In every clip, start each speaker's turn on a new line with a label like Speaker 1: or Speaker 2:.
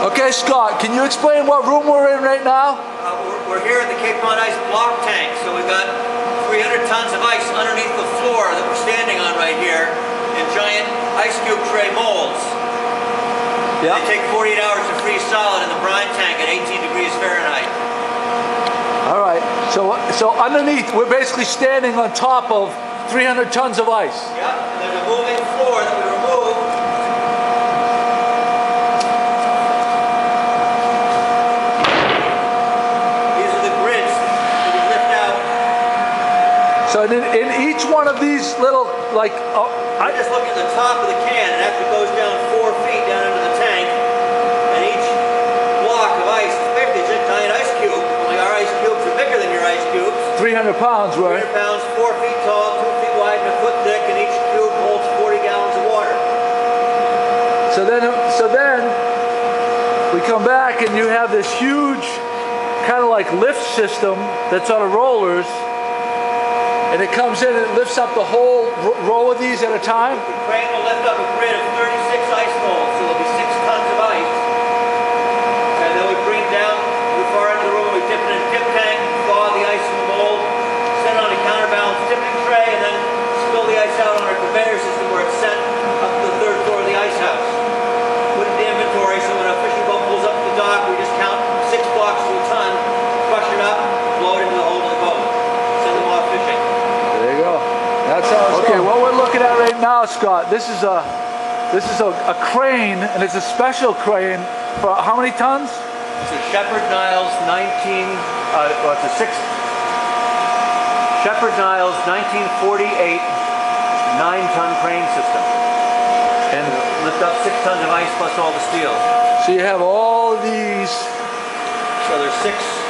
Speaker 1: Okay, Scott, can you explain what room we're in right now?
Speaker 2: We're here at the Cape Cod Ice block tank, so we've got 300 tons of ice underneath the floor that we're standing on right here in giant ice cube tray molds. Yeah. They take 48 hours to freeze solid in the brine tank at 18 degrees Fahrenheit.
Speaker 1: All right, so underneath, we're basically standing on top of 300 tons of ice.
Speaker 2: Yeah, and there's a moving floor that we remove. These are the grids that we lift out.
Speaker 1: So in each one of these little, like...
Speaker 2: I just look at the top of the can, and actually goes down 4 feet down into the tank, and each block of ice is basically just a giant ice cube. Only our ice cubes are bigger than your ice cubes.
Speaker 1: 300 pounds, right?
Speaker 2: 300 pounds, 4 feet tall, 2 feet wide, and a foot thick, and each cube holds 40 gallons of water.
Speaker 1: So then we come back, and you have this huge kind of like lift system that's on rollers. And it comes in and it lifts up the whole row of these at a time?
Speaker 2: The crane will lift up a grid of 36 ice molds, so there'll be 6 tons of ice. And then we bring it down to the far end of the room, we dip it in a dip tank, thaw the ice in the mold, set it on a counterbalance tipping tray, and then spill the ice out on our conveyor system where it's sent up to the 3rd floor of the ice house. Put it in the inventory, so when a fishing boat pulls up to the dock, we just count 6 blocks to a ton, crush it up, blow it into the hold of the boat. Send them off fishing.
Speaker 1: There you go. That's how it's okay, what we're looking at right now, Scott, this is a crane, and it's a special crane for how many tons?
Speaker 2: It's a Shepherd Niles 1948 9-ton crane system. And lift up 6 tons of ice plus all the steel.
Speaker 1: So you have all these.
Speaker 2: So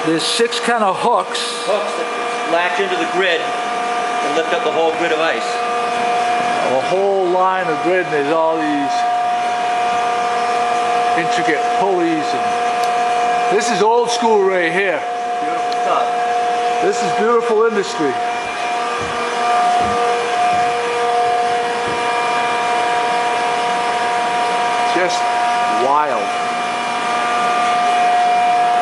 Speaker 1: there's 6 kind of hooks.
Speaker 2: Hooks that latch into the grid and lift up the whole grid of ice.
Speaker 1: A whole line of grid, and there's all these intricate pulleys. And this is old school right here.
Speaker 2: Beautiful stuff.
Speaker 1: This is beautiful industry. Just wild.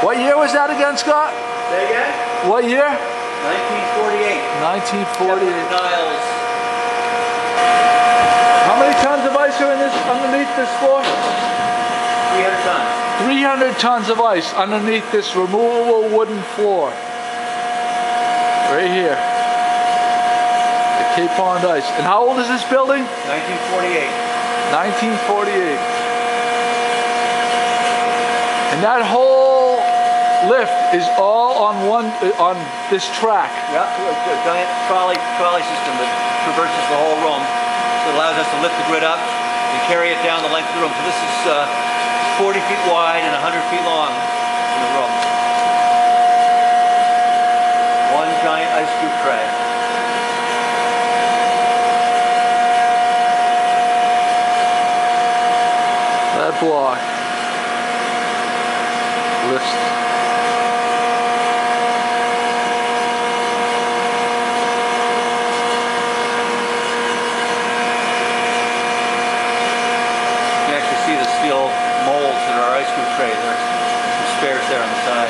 Speaker 1: What year was that again, Scott?
Speaker 2: Say again?
Speaker 1: What year?
Speaker 2: 1948.
Speaker 1: 1948.
Speaker 2: Niles.
Speaker 1: How many tons of ice are in this underneath this floor?
Speaker 2: 300 tons.
Speaker 1: 300 tons of ice underneath this removable wooden floor. Right here. The Cape Pond Ice. And how old is this building?
Speaker 2: 1948.
Speaker 1: 1948. And that whole lift is all on this track.
Speaker 2: Yeah, a giant trolley system that traverses the whole room. So it allows us to lift the grid up and carry it down the length of the room. So this is 40 feet wide and 100 feet long in the room. One giant ice cube tray.
Speaker 1: That block lifts.
Speaker 2: You can actually see the steel molds in our ice cube tray. There's some spares there on the side.